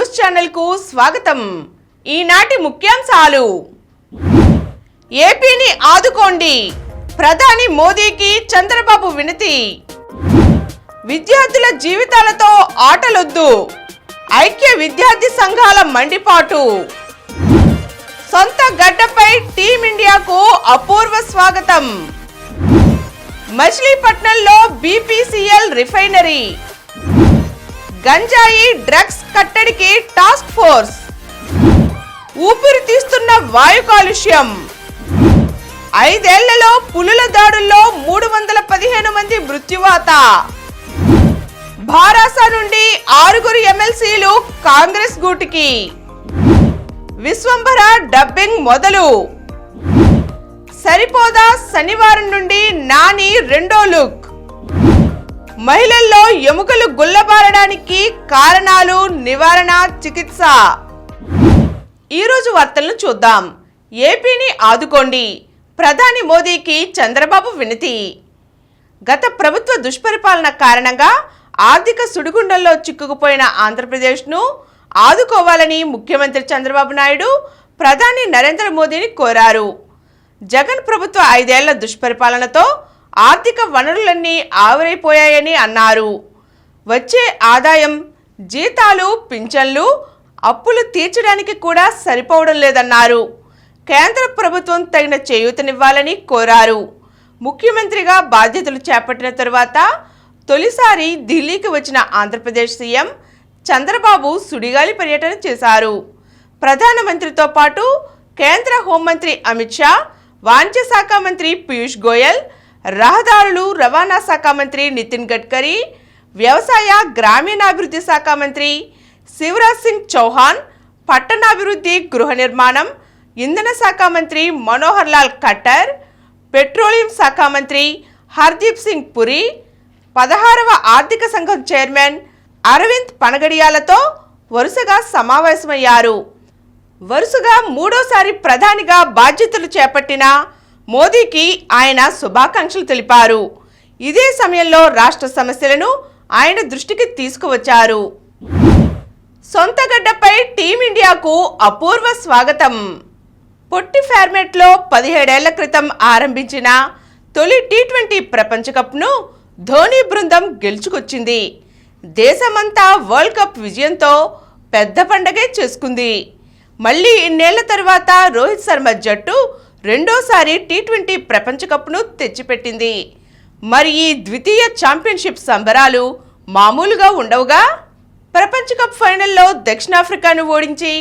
News channel కు స్వాగతం। ఈనాటి ముఖ్యాంశాలు। ఏపీని ఆదుకోండి, ప్రధాని మోదీకి చంద్రబాబు వినతి। విద్యార్థుల జీవితాలతో ఆటలొద్దు, ఐక్య విద్యార్థి సంఘాల మండిపాటు। సొంత గడ్డపై టీమిండియాకు అపూర్వ స్వాగతం। మచిలీపట్నంలో బీపీసీఎల్ రిఫైనరీ। గంజాయి డ్రగ్స్ కట్టడికి టాస్క్ ఫోర్స్। ఊపిరి తీస్తున్న వాయు కాలుష్యం। 5 ఏళ్లలో పులుల దాడుల్లో 315 మంది మృత్యువాత। భారాస నుండి 6 ఎమ్మెల్సీలు కాంగ్రెస్ గూటికి। విశ్వంభర డబ్బింగ్ మొదలు। సరిపోదా శనివారం నుండి నాని రెండో లుక్। మహిళల్లో ఎముకలు గుల్లబారడానికి కారణాలు, నివారణ, చికిత్స। ఈరోజు వార్తలను చూద్దాం। ఏపీని ఆదుకోండి, ప్రధాని మోదీకి చంద్రబాబు వినతి। గత ప్రభుత్వ దుష్పరిపాలన కారణంగా ఆర్థిక సుడిగుండంలో చిక్కుకుపోయిన ఆంధ్రప్రదేశ్ను ఆదుకోవాలని ముఖ్యమంత్రి చంద్రబాబు నాయుడు ప్రధాని నరేంద్ర మోదీని కోరారు। జగన్ ప్రభుత్వ 5 ఏళ్ల దుష్పరిపాలనతో ఆర్థిక వనరులన్నీ ఆవిరైపోయాయని అన్నారు। వచ్చే ఆదాయం, జీతాలు, పింఛన్లు, అప్పులు తీర్చడానికి కూడా సరిపోవడం లేదన్నారు। కేంద్ర ప్రభుత్వం తగిన చేయూతనివ్వాలని కోరారు। ముఖ్యమంత్రిగా బాధ్యతలు చేపట్టిన తరువాత తొలిసారి ఢిల్లీకి వచ్చిన ఆంధ్రప్రదేశ్ సీఎం చంద్రబాబు సుడిగాలి పర్యటన చేశారు। ప్రధానమంత్రితో పాటు కేంద్ర హోంమంత్రి అమిత్ షా, వాణిజ్య శాఖ మంత్రి పీయూష్ గోయల్, రహదారులు రవాణా శాఖ మంత్రి నితిన్ గడ్కరీ, వ్యవసాయ గ్రామీణాభివృద్ధి శాఖ మంత్రి శివరాజ్ సింగ్ చౌహాన్, పట్టణాభివృద్ధి, గృహ నిర్మాణం, ఇంధన శాఖ మంత్రి మనోహర్ లాల్ ఖట్టర్, పెట్రోలియం శాఖ మంత్రి హర్దీప్ సింగ్ పురి, 16వ ఆర్థిక సంఘం చైర్మన్ అరవింద్ పనగడియాలతో వరుసగా సమావేశమయ్యారు। వరుసగా 3వసారి ప్రధానిగా బాధ్యతలు చేపట్టిన మోదీకి ఆయన శుభాకాంక్షలు తెలిపారు। ఇదే సమయంలో రాష్ట్ర సమస్యలను ఆయన దృష్టికి తీసుకువచ్చారు। సొంత గడ్డపై టీమిండియాకు అపూర్వ స్వాగతం। పొట్టి ఫార్మాట్లో 17 ఏళ్ల క్రితం ఆరంభించిన తొలి టీ20 ప్రపంచ కప్ను ధోనీ బృందం గెలుచుకొచ్చింది। దేశమంతా వరల్డ్ కప్ విజయంతో పెద్ద పండగే చేసుకుంది। మళ్ళీ ఇన్నేళ్ల తర్వాత రోహిత్ శర్మ జట్టు రెండోసారి టీ20 ప్రపంచ కప్ను తెచ్చిపెట్టింది। మరి ఈ ద్వితీయ ఛాంపియన్షిప్ సంబరాలు మామూలుగా ఉండవుగా। ప్రపంచ కప్ ఫైనల్లో దక్షిణాఫ్రికాను ఓడించి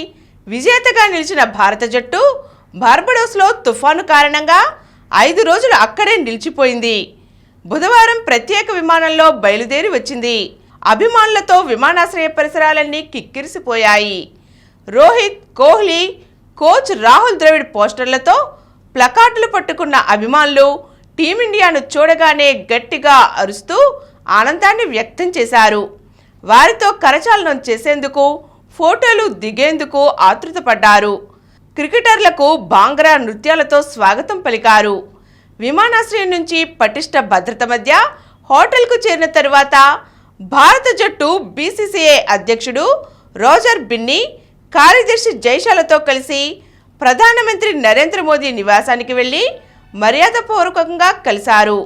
విజేతగా నిలిచిన భారత జట్టు బార్బడోస్లో తుఫాను కారణంగా 5 రోజులు అక్కడే నిలిచిపోయింది। బుధవారం ప్రత్యేక విమానంలో బయలుదేరి వచ్చింది। అభిమానులతో విమానాశ్రయ పరిసరాలన్నీ కిక్కిరిసిపోయాయి। రోహిత్, కోహ్లీ, కోచ్ రాహుల్ ద్రవిడ్ పోస్టర్లతో ప్లకార్డులు పట్టుకున్న అభిమానులు టీమిండియాను చూడగానే గట్టిగా అరుస్తూ ఆనందాన్ని వ్యక్తం చేశారు। వారితో కరచాలనం చేసేందుకు, ఫోటోలు దిగేందుకు ఆతృతపడ్డారు। క్రికెటర్లకు బాంగ్రా నృత్యాలతో స్వాగతం పలికారు। విమానాశ్రయం నుంచి పటిష్ట భద్రత మధ్య హోటల్కు చేరిన తరువాత భారత జట్టు బీసీసీఐ అధ్యక్షుడు రోజర్ బిన్నీ, కార్యదర్శి జైశాలతో కలిసి ప్రధానమంత్రి నరేంద్ర మోదీ నివాసానికి వెళ్లి మర్యాదపూర్వకంగా కలిశారు।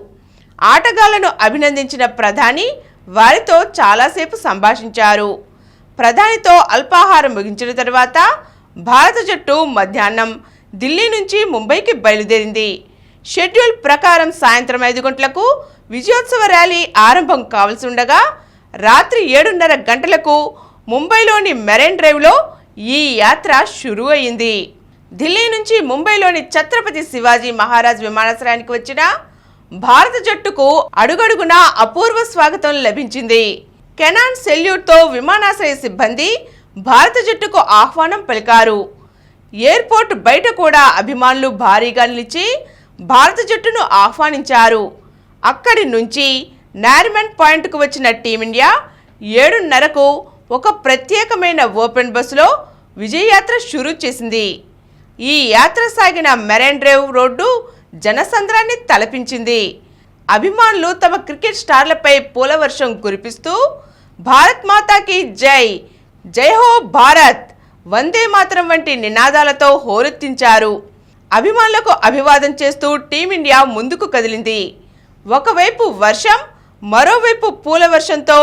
ఆటగాళ్లను అభినందించిన ప్రధాని వారితో చాలాసేపు సంభాషించారు। ప్రధానితో అల్పాహారం ముగించిన తరువాత భారత జట్టు మధ్యాహ్నం ఢిల్లీ నుంచి ముంబైకి బయలుదేరింది। షెడ్యూల్ ప్రకారం సాయంత్రం 5 గంటలకు విజయోత్సవ ర్యాలీ ఆరంభం కావాల్సి ఉండగా రాత్రి 7:30 గంటలకు ముంబైలోని మెరైన్ డ్రైవ్లో ఈ యాత్ర షురూ అయింది। ఢిల్లీ నుంచి ముంబైలోని ఛత్రపతి శివాజీ మహారాజ్ విమానాశ్రయానికి వచ్చిన భారత జట్టుకు అడుగడుగునా అపూర్వ స్వాగతం లభించింది। కెనాన్ సెల్యూట్తో విమానాశ్రయ సిబ్బంది భారత జట్టుకు ఆహ్వానం పలికారు। ఎయిర్పోర్ట్ బయట కూడా అభిమానులు భారీగా నిలిచి భారత జట్టును ఆహ్వానించారు। అక్కడి నుంచి నారిమన్ పాయింట్కు వచ్చిన టీమిండియా 7:30కు ఒక ప్రత్యేకమైన ఓపెన్ బస్సులో విజయయాత్ర షురూ చేసింది। ఈ యాత్ర సాగిన మెరైన్ డ్రైవ్ రోడ్డు జనసంద్రాన్ని తలపించింది। అభిమానులు తమ క్రికెట్ స్టార్లపై పూల వర్షం కురిపిస్తూ భారత్ మాతాకి జై, జై హో భారత్, వందే మాతరం వంటి నినాదాలతో హోరెత్తించారు. అభిమానులకు అభివాదం చేస్తూ టీమిండియా ముందుకు కదిలింది. ఒకవైపు వర్షం, మరోవైపు పూల వర్షంతో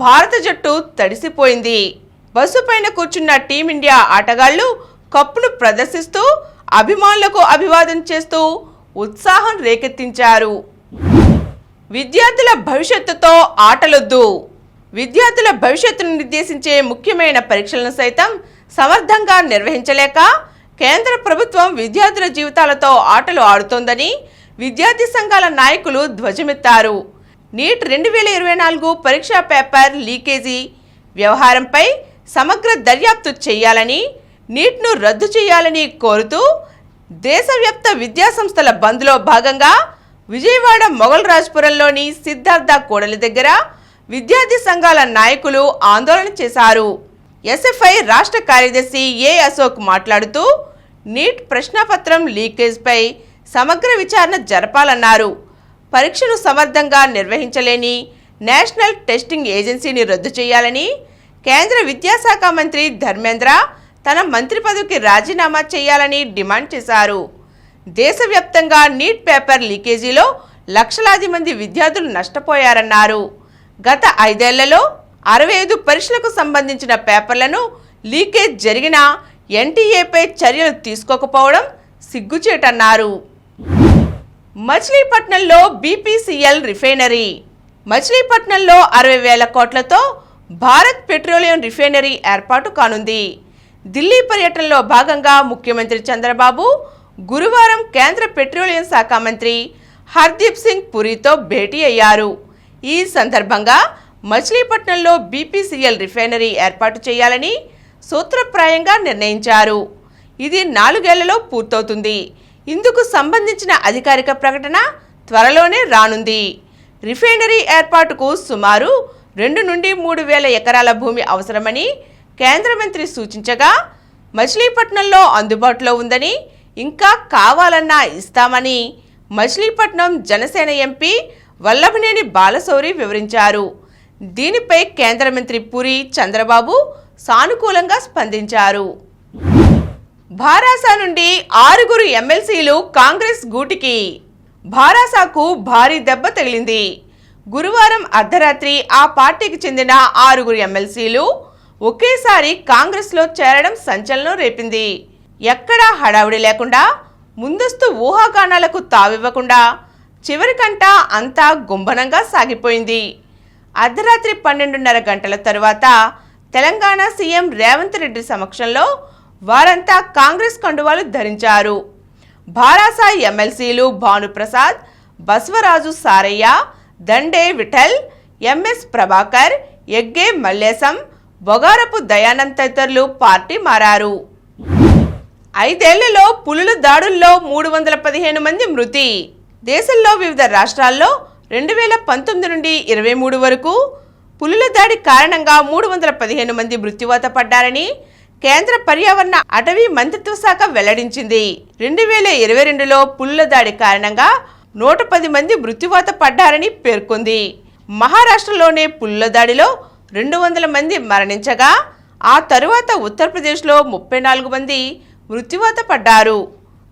భారత జట్టు తడిసిపోయింది. బస్సు పైన కూర్చున్న టీమిండియా ఆటగాళ్లు కప్పును ప్రదర్శిస్తూ అభిమానులకు అభివాదం చేస్తూ ఉత్సాహం రేకెత్తించారు. విద్యార్థుల భవిష్యత్తుతో ఆటలొద్దు. విద్యార్థుల భవిష్యత్తును నిర్దేశించే ముఖ్యమైన పరీక్షలను సైతం సమర్థంగా నిర్వహించలేక కేంద్ర ప్రభుత్వం విద్యార్థుల జీవితాలతో ఆటలు ఆడుతోందని విద్యార్థి సంఘాల నాయకులు ధ్వజమెత్తారు. నీట్ 2024 పరీక్షా పేపర్ లీకేజీ వ్యవహారంపై సమగ్ర దర్యాప్తు చేయాలని, నీట్ను రద్దు చేయాలని కోరుతూ దేశవ్యాప్త విద్యాసంస్థల బంద్లో భాగంగా విజయవాడ మొగల్ రాజ్పురంలోని సిద్ధార్థ కూడలి దగ్గర విద్యార్థి సంఘాల నాయకులు ఆందోళన చేశారు. ఎస్ఎఫ్ఐ రాష్ట్ర కార్యదర్శి ఏ అశోక్ మాట్లాడుతూ నీట్ ప్రశ్నపత్రం లీకేజ్పై సమగ్ర విచారణ జరపాలన్నారు. పరీక్షను సమర్థంగా నిర్వహించలేని నేషనల్ టెస్టింగ్ ఏజెన్సీని రద్దు చేయాలని, కేంద్ర విద్యాశాఖ మంత్రి ధర్మేంద్ర తన మంత్రి పదవికి రాజీనామా చేయాలని డిమాండ్ చేశారు. దేశవ్యాప్తంగా నీట్ పేపర్ లీకేజీలో లక్షలాది మంది విద్యార్థులు నష్టపోయారన్నారు. గత 5 ఏళ్లలో 65 పరీక్షలకు సంబంధించిన పేపర్లను లీకేజ్ జరిగినా ఎన్టీఏపై చర్యలు తీసుకోకపోవడం సిగ్గుచేటన్నారు. మచిలీపట్నంలో బీపీసీఎల్ రిఫైనరీ. మచిలీపట్నంలో 60,000 కోట్లతో భారత్ పెట్రోలియం రిఫైనరీ ఏర్పాటు కానుంది. ఢిల్లీ పర్యటనలో భాగంగా ముఖ్యమంత్రి చంద్రబాబు గురువారం కేంద్ర పెట్రోలియం శాఖ మంత్రి హర్దీప్ సింగ్ పురితో భేటీ అయ్యారు. ఈ సందర్భంగా మచిలీపట్నంలో బీపీసీఎల్ రిఫైనరీ ఏర్పాటు చేయాలని సూత్రప్రాయంగా నిర్ణయించారు. ఇది 4 ఏళ్లలో పూర్తవుతుంది. ఇందుకు సంబంధించిన అధికారిక ప్రకటన త్వరలోనే రానుంది. రిఫైనరీ ఏర్పాటుకు సుమారు 2 నుండి 3,000 ఎకరాల భూమి అవసరమని కేంద్ర మంత్రి సూచించగా, మచిలీపట్నంలో అందుబాటులో ఉందని, ఇంకా కావాలన్నా ఇస్తామని మచిలీపట్నం జనసేన ఎంపీ వల్లభనేని బాలశౌరి వివరించారు. దీనిపై కేంద్ర మంత్రి పురి చంద్రబాబు సానుకూలంగా స్పందించారు. భారాస నుండి 6 ఎమ్మెల్సీలు కాంగ్రెస్ గూటికి. భారాసాకు భారీ దెబ్బ తగిలింది. గురువారం అర్ధరాత్రి ఆ పార్టీకి చెందిన 6 ఎమ్మెల్సీలు ఒకేసారి కాంగ్రెస్లో చేరడం సంచలనం రేపింది. ఎక్కడా హడావుడి లేకుండా, ముందస్తు ఊహాగానాలకు తావివ్వకుండా చివరికంటా అంతా గుంభనంగా సాగిపోయింది. అర్ధరాత్రి 12:30 గంటల తరువాత తెలంగాణ సీఎం రేవంత్ రెడ్డి సమక్షంలో వారంతా కాంగ్రెస్ కండువాలు ధరించారు. భారాస ఎమ్మెల్సీలు భానుప్రసాద్, బసవరాజు సారయ్య, దండే విఠల్, ఎంఎస్ ప్రభాకర్, ఎగ్గే మల్లేశం, బొగారపు దయానంద్ తదితరులు పార్టీ మారారు. 5 ఏళ్లలో పులుల దాడుల్లో 315 మంది మృతి. దేశంలో వివిధ రాష్ట్రాల్లో 2019 నుండి 23 వరకు పులుల దాడి కారణంగా 315 మంది మృత్యువాత పడ్డారని కేంద్ర పర్యావరణ అటవీ మంత్రిత్వ శాఖ వెల్లడించింది. 2022లో పులుల దాడి కారణంగా 110 మంది మృత్యువాత పడ్డారని పేర్కొంది. మహారాష్ట్రలోనే పులుల దాడిలో 200 మంది మరణించగా, ఆ తరువాత ఉత్తరప్రదేశ్లో 34 మంది మృత్యువాత పడ్డారు.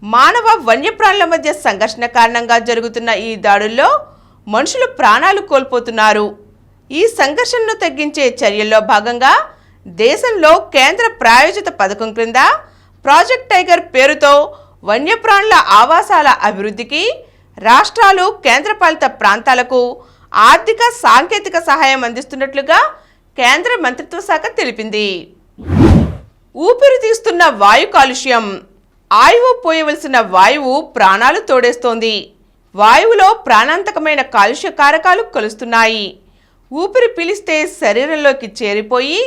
మానవ వన్యప్రాణుల మధ్య సంఘర్షణ కారణంగా జరుగుతున్న ఈ దాడుల్లో మనుషులు ప్రాణాలు కోల్పోతున్నారు. ఈ సంఘర్షణను తగ్గించే చర్యల్లో భాగంగా దేశంలో కేంద్ర ప్రాయోజిత పథకం క్రింద ప్రాజెక్ట్ టైగర్ పేరుతో వన్యప్రాణుల ఆవాసాల అభివృద్ధికి రాష్ట్రాలు, కేంద్రపాలిత ప్రాంతాలకు ఆర్థిక, సాంకేతిక సహాయం అందిస్తున్నట్లుగా కేంద్ర మంత్రిత్వ శాఖ తెలిపింది. ఊపిరి తీస్తున్న వాయు కాలుష్యం. ఆయువు పోయవలసిన వాయువు ప్రాణాలు తోడేస్తోంది. వాయువులో ప్రాణాంతకమైన కాలుష్య కారకాలు కలుస్తున్నాయి. ఊపిరి పీలిస్తే శరీరంలోకి చేరిపోయి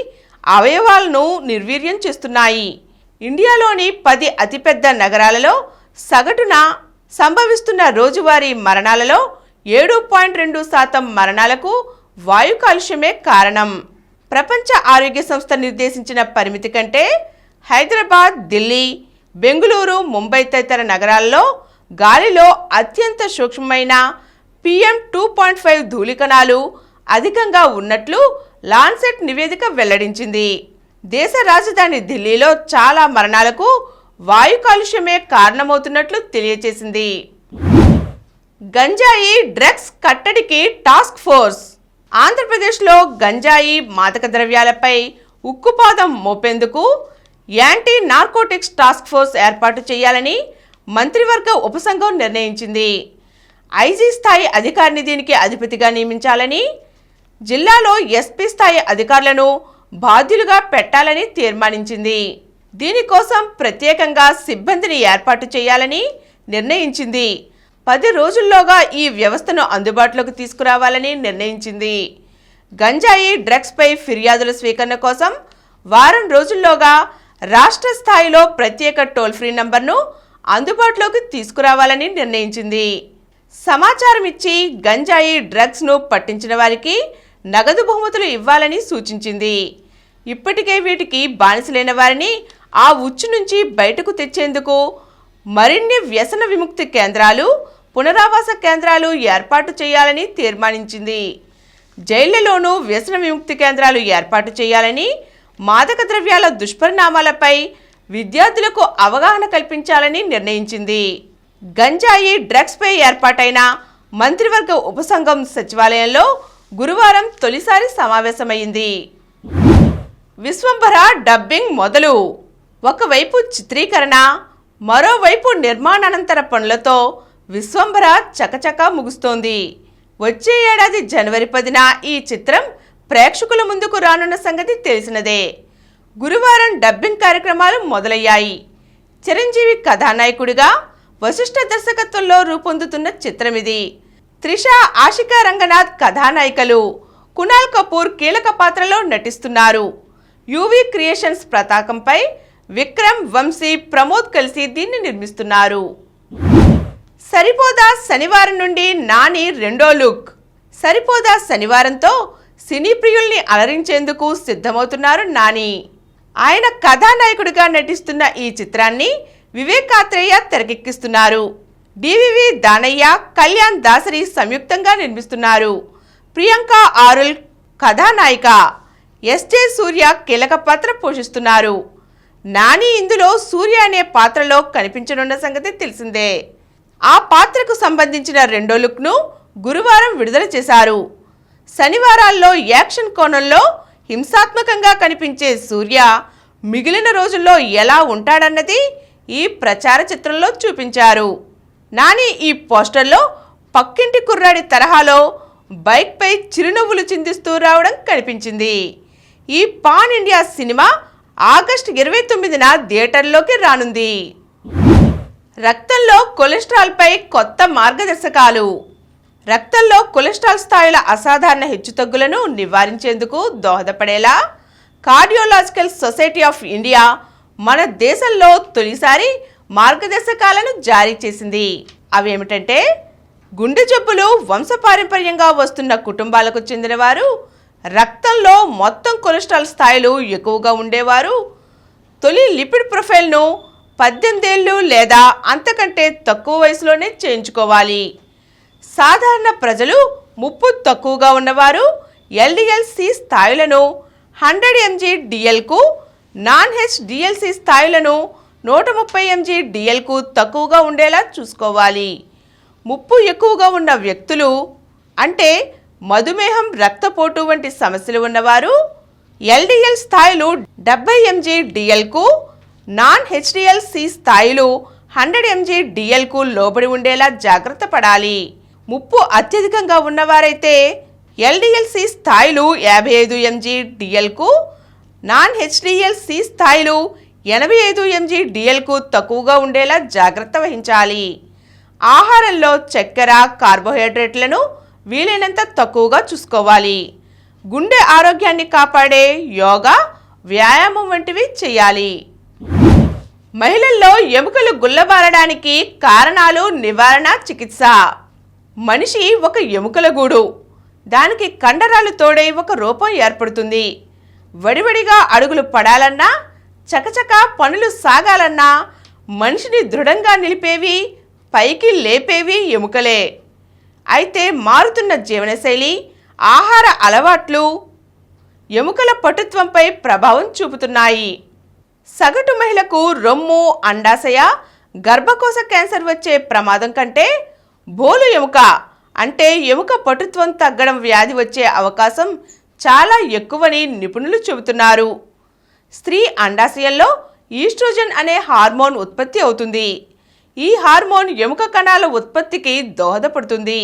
అవయవాలను నిర్వీర్యం చేస్తున్నాయి. ఇండియాలోని 10 అతిపెద్ద నగరాలలో సగటున సంభవిస్తున్న రోజువారీ మరణాలలో 7.2% మరణాలకు వాయు కాలుష్యమే కారణం. ప్రపంచ ఆరోగ్య సంస్థ నిర్దేశించిన పరిమితి కంటే హైదరాబాద్, ఢిల్లీ, బెంగుళూరు, ముంబై తదితర నగరాల్లో గాలిలో అత్యంత సూక్ష్మమైన PM2.5 ధూళికణాలు అధికంగా ఉన్నట్లు లాన్సెట్ నివేదిక వెల్లడించింది. దేశ రాజధాని ఢిల్లీలో చాలా మరణాలకు వాయు కాలుష్యమే కారణమవుతున్నట్లు తెలియజేసింది. గంజాయి డ్రగ్స్ కట్టడికి టాస్క్ ఫోర్స్. ఆంధ్రప్రదేశ్లో గంజాయి మాదక ద్రవ్యాలపై ఉక్కుపాదం మోపేందుకు యాంటీ నార్కోటిక్స్ టాస్క్ ఫోర్స్ ఏర్పాటు చేయాలని మంత్రివర్గ ఉపసంఘం నిర్ణయించింది. ఐజీ స్థాయి అధికారిని దీనికి అధిపతిగా నియమించాలని, జిల్లాలో ఎస్పీ స్థాయి అధికారులను బాధ్యులుగా పెట్టాలని తీర్మానించింది. దీనికోసం ప్రత్యేకంగా సిబ్బందిని ఏర్పాటు చేయాలని నిర్ణయించింది. 10 రోజుల్లోగా ఈ వ్యవస్థను అందుబాటులోకి తీసుకురావాలని నిర్ణయించింది. గంజాయి డ్రగ్స్పై ఫిర్యాదుల స్వీకరణ కోసం వారం రోజుల్లోగా రాష్ట్ర స్థాయిలో ప్రత్యేక టోల్ ఫ్రీ నంబర్ను అందుబాటులోకి తీసుకురావాలని నిర్ణయించింది. సమాచారం ఇచ్చి గంజాయి డ్రగ్స్ను పట్టించిన వారికి నగదు బహుమతులు ఇవ్వాలని సూచించింది. ఇప్పటికే వీటికి బానిసలైన వారిని ఆ ఉచ్చు నుంచి బయటకు తెచ్చేందుకు మరిన్ని వ్యసన విముక్తి కేంద్రాలు, పునరావాస కేంద్రాలు ఏర్పాటు చేయాలని తీర్మానించింది. జైళ్లలోనూ వ్యసన విముక్తి కేంద్రాలు ఏర్పాటు చేయాలని, మాదక ద్రవ్యాల దుష్పరిణామాలపై విద్యార్థులకు అవగాహన కల్పించాలని నిర్ణయించింది. గంజాయి డ్రగ్స్పై ఏర్పాటైన మంత్రివర్గ ఉపసంఘం సచివాలయంలో గురువారం తొలిసారి సమావేశమైంది. విశ్వంభర డబ్బింగ్ మొదలు. ఒకవైపు చిత్రీకరణ, మరోవైపు నిర్మాణానంతర పనులతో విశ్వంభర చకచకా ముగుస్తోంది. వచ్చే ఏడాది జనవరి 10న ఈ చిత్రం ప్రేక్షకుల ముందుకు రానున్న సంగతి తెలిసినదే. గురువారం డబ్బింగ్ కార్యక్రమాలు మొదలయ్యాయి. చిరంజీవి కథానాయకుడిగా వశిష్ఠ దర్శకత్వంలో రూపొందుతున్న చిత్రమిది. త్రిష, ఆషికా రంగనాథ్ కథానాయికలు. కునాల్ కపూర్ కీలక పాత్రలో నటిస్తున్నారు. యువి క్రియేషన్స్ పతాకంపై విక్రమ్, వంశీ, ప్రమోద్ కలిసి దీన్ని నిర్మిస్తున్నారు. సరిపోదా శనివారం నుండి నాని రెండో లుక్. సరిపోదా శనివారంతో సినీ ప్రియుల్ని అలరించేందుకు సిద్ధమవుతున్నారు నాని. ఆయన కథానాయకుడిగా నటిస్తున్న ఈ చిత్రాన్ని వివేక్ ఆత్రేయ తెరకెక్కిస్తున్నారు. డివివి దానయ్య, కళ్యాణ్ దాసరి సంయుక్తంగా నిర్మిస్తున్నారు. ప్రియాంక ఆరుల్ కథానాయిక. ఎస్జే సూర్య కీలక పాత్ర పోషిస్తున్నారు. నాని ఇందులో సూర్య అనే పాత్రలో కనిపించనున్న సంగతి తెలిసిందే. ఆ పాత్రకు సంబంధించిన రెండో లుక్ను గురువారం విడుదల చేశారు. శనివారాల్లో యాక్షన్ కోణంలో హింసాత్మకంగా కనిపించే సూర్య మిగిలిన రోజుల్లో ఎలా ఉంటాడన్నది ఈ ప్రచార చిత్రంలో చూపించారు. నాని ఈ పోస్టర్లో పక్కింటి కుర్రాడి తరహాలో బైక్పై చిరునవ్వులు చిందిస్తూ రావడం కనిపించింది. ఈ పాన్ ఇండియా సినిమా ఆగస్టు 29న థియేటర్లోకి రానుంది. రక్తంలో కొలెస్ట్రాల్పై కొత్త మార్గదర్శకాలు. రక్తంలో కొలెస్ట్రాల్ స్థాయిల అసాధారణ హెచ్చుతగ్గులను నివారించేందుకు దోహదపడేలా కార్డియోలాజికల్ సొసైటీ ఆఫ్ ఇండియా మన దేశంలో తొలిసారి మార్గదర్శకాలను జారీ చేసింది. అవేమిటంటే, గుండె జబ్బులు వంశపారంపర్యంగా వస్తున్న కుటుంబాలకు చెందిన వారు, రక్తంలో మొత్తం కొలెస్ట్రాల్ స్థాయిలు ఎక్కువగా ఉండేవారు, తొలి లిపిడ్ ప్రొఫైల్ను 18 ఏళ్ళు లేదా అంతకంటే తక్కువ వయసులోనే చేయించుకోవాలి. సాధారణ ప్రజలు ముప్పు తక్కువగా ఉన్నవారు LDL-C స్థాయిలను 100 mg DL-కు, నాన్ HDL-C స్థాయిలను 130 mg DL-కు తక్కువగా ఉండేలా చూసుకోవాలి. ముప్పు ఎక్కువగా ఉన్న వ్యక్తులు అంటే మధుమేహం, రక్తపోటు వంటి సమస్యలు ఉన్నవారు LDL స్థాయిలు 70 mg DL-కు, నాన్ HDL-C స్థాయిలు 100 mg DL-కు లోబడి ఉండేలా జాగ్రత్త పడాలి. ముప్పు అత్యధికంగా ఉన్నవారైతే LDL-C స్థాయిలు 55 mg DL-కు, నాన్ HDL-C స్థాయిలు 85 mg DL-కు తక్కువగా ఉండేలా జాగ్రత్త వహించాలి. ఆహారంలో చక్కెర, కార్బోహైడ్రేట్లను వీలైనంత తక్కువగా చూసుకోవాలి. గుండె ఆరోగ్యాన్ని కాపాడే యోగా, వ్యాయామం వంటివి చేయాలి. మహిళల్లో ఎముకలు గుల్లబారడానికి కారణాలు, నివారణ, చికిత్స. మనిషి ఒక ఎముకల గూడు. దానికి కండరాలు తోడై ఒక రూపం ఏర్పడుతుంది. వడివడిగా అడుగులు పడాలన్నా, చకచక పనులు సాగాలన్నా మనిషిని దృఢంగా నిలిపేవి, పైకి లేపేవి ఎముకలే. అయితే మారుతున్న జీవనశైలి, ఆహార అలవాట్లు, ఎముకల పటుత్వంపై ప్రభావం చూపుతున్నాయి. సగటు మహిళకు రొమ్ము, అండాశయ, గర్భకోశ క్యాన్సర్ వచ్చే ప్రమాదం కంటే బోలు ఎముక అంటే ఎముక పటుత్వం తగ్గడం వ్యాధి వచ్చే అవకాశం చాలా ఎక్కువని నిపుణులు చెబుతున్నారు. స్త్రీ అండాశయంలో ఈస్ట్రోజన్ అనే హార్మోన్ ఉత్పత్తి అవుతుంది. ఈ హార్మోన్ ఎముక కణాల ఉత్పత్తికి దోహదపడుతుంది.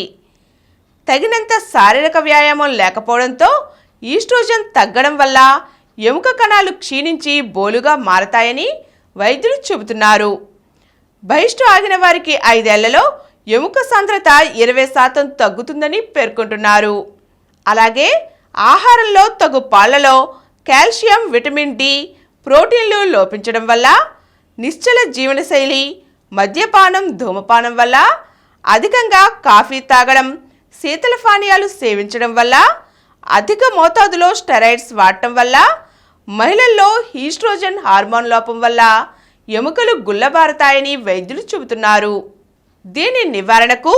తగినంత శారీరక వ్యాయామం లేకపోవడంతో ఈస్ట్రోజన్ తగ్గడం వల్ల ఎముక కణాలు క్షీణించి బోలుగా మారతాయని వైద్యులు చెబుతున్నారు. బహిష్టు ఆగిన వారికి 5 ఏళ్లలో ఎముక సాంద్రత 20% తగ్గుతుందని పేర్కొంటున్నారు. అలాగే ఆహారంలో తగు పాళ్లలో కాల్షియం, విటమిన్ డి, ప్రోటీన్లు లోపించడం వల్ల, నిశ్చల జీవనశైలి, మద్యపానం, ధూమపానం వల్ల, అధికంగా కాఫీ తాగడం, శీతల పానీయాలు సేవించడం వల్ల, అధిక మోతాదులో స్టెరాయిడ్స్ వాడటం వల్ల, మహిళల్లో ఈస్ట్రోజన్ హార్మోన్ లోపం వల్ల ఎముకలు గుల్లబారతాయని వైద్యులు చెబుతున్నారు. దీని నివారణకు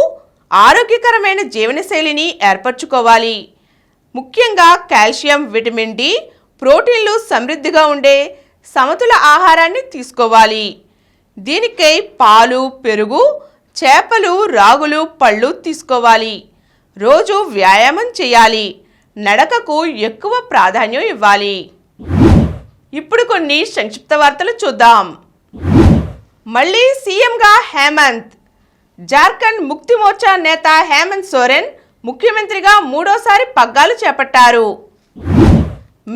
ఆరోగ్యకరమైన జీవనశైలిని ఏర్పరచుకోవాలి. ముఖ్యంగా కాల్షియం, విటమిన్ డి, ప్రోటీన్లు సమృద్ధిగా ఉండే సమతుల ఆహారాన్ని తీసుకోవాలి. దీనికై పాలు, పెరుగు, చేపలు, రాగులు, పళ్ళు తీసుకోవాలి. రోజు వ్యాయామం చేయాలి. నడకకు ఎక్కువ ప్రాధాన్యం ఇవ్వాలి. ఇప్పుడు కొన్ని సంక్షిప్త వార్తలు చూద్దాం. మళ్ళీ సీఎంగా హేమంత్. జార్ఖండ్ ముక్తి మోర్చా నేత హేమంత్ సోరెన్ ముఖ్యమంత్రిగా 3వసారి పగ్గాలు చేపట్టారు.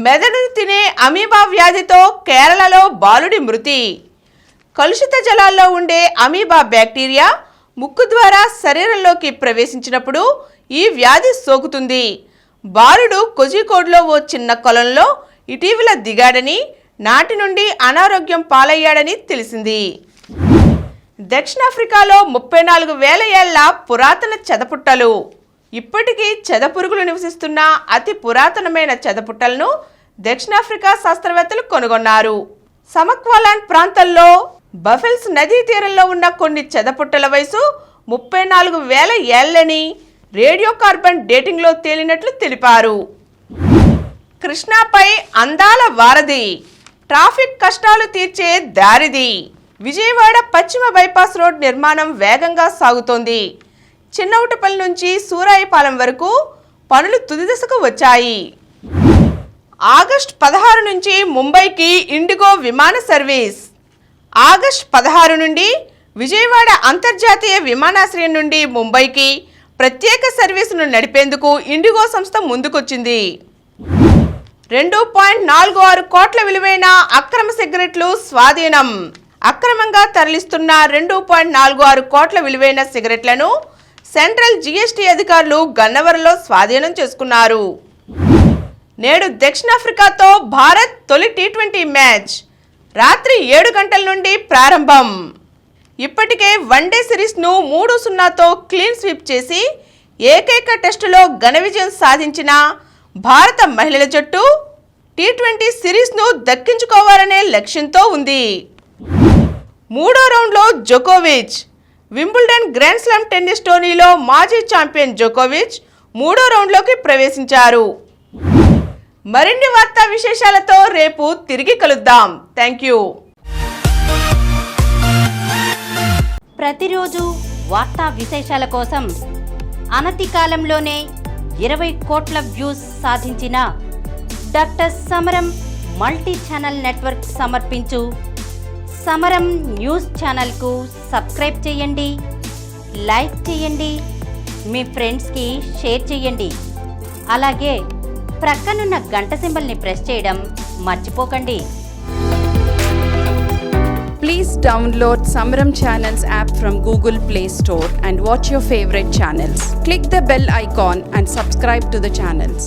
మెదడును తినే అమీబా వ్యాధితో కేరళలో బాలుడి మృతి. కలుషిత జలాల్లో ఉండే అమీబా బ్యాక్టీరియా ముక్కు ద్వారా శరీరంలోకి ప్రవేశించినప్పుడు ఈ వ్యాధి సోకుతుంది. బాలుడు కోజికోడ్లో ఓ చిన్న కొలంలో ఇటీవల దిగాడని, నాటి నుండి అనారోగ్యం పాలయ్యాడని తెలిసింది. దక్షిణాఫ్రికాలో 34,000 ఏళ్ల పురాతన చెదపుట్టలు. ఇప్పటికీ చెదపురుగులు నివసిస్తున్న అతి పురాతనమైన చెదపుట్టలను దక్షిణాఫ్రికా శాస్త్రవేత్తలు కనుగొన్నారు. సమక్వాలాండ్ ప్రాంతంలో బఫెల్స్ నదీ తీరంలో ఉన్న కొన్ని చెదపుట్టల వయసు 34,000 ఏళ్లని రేడియో కార్బన్ డేటింగ్లో తేలినట్లు తెలిపారు. కృష్ణాపై అందాల వారధి, ట్రాఫిక్ కష్టాలు తీర్చే దారిది. విజయవాడ పశ్చిమ బైపాస్ రోడ్ నిర్మాణం వేగంగా సాగుతోంది. చిన్నవుటపల్లి నుంచి సూరాయిపాలెం వరకు పనులు తుది దశకు వచ్చాయి. ఆగస్టు 16 నుంచి ముంబైకి ఇండిగో విమాన సర్వీస్. ఆగస్టు 16 నుండి విజయవాడ అంతర్జాతీయ విమానాశ్రయం నుండి ముంబైకి ప్రత్యేక సర్వీసును నడిపేందుకు ఇండిగో సంస్థ ముందుకొచ్చింది. 2.46 కోట్ల విలువైన అక్రమ సిగరెట్లు స్వాధీనం. అక్రమంగా తరలిస్తున్న 2.46 కోట్ల విలువైన సిగరెట్లను సెంట్రల్ జీఎస్టీ అధికారులు గన్నవరంలో స్వాధీనం చేసుకున్నారు. నేడు దక్షిణాఫ్రికాతో భారత్ తొలి టీ20 మ్యాచ్ రాత్రి 7 గంటల నుండి ప్రారంభం. ఇప్పటికే వన్డే సిరీస్ను 3-0తో క్లీన్ స్వీప్ చేసి ఏకైక టెస్టులో ఘన విజయం సాధించిన భారత మహిళల జట్టు టీ20 సిరీస్ను దక్కించుకోవాలనే లక్ష్యంతో ఉంది. 3వ రౌండ్లో జోకోవిచ్. వింబుల్డన్ గ్రాండ్ స్లామ్ టెన్నిస్ టోర్నీలో మాజీ ఛాంపియన్ జోకోవిచ్ 3వ రౌండ్లోకి ప్రవేశించారు. మరిన్ని వార్తా విశేషాలతో రేపు తిరిగి కలుద్దాం. Thank you. ప్రతిరోజు వార్తా విశేషాల కోసం అనతి కాలంలోనే 20 కోట్ల వ్యూస్ సాధించిన డాక్టర్ సమరం మల్టీ ఛానల్ నెట్వర్క్ సమర్పించు సమరం న్యూస్ ఛానల్కు సబ్స్క్రైబ్ చేయండి, లైక్ చేయండి, మీ ఫ్రెండ్స్కి షేర్ చేయండి. అలాగే ప్రక్కనున్న గంట సింబల్ని ప్రెస్ చేయడం మర్చిపోకండి. Please download Samaram Channels app from Google Play Store and watch your favorite channels. Click the bell icon and subscribe to the channels.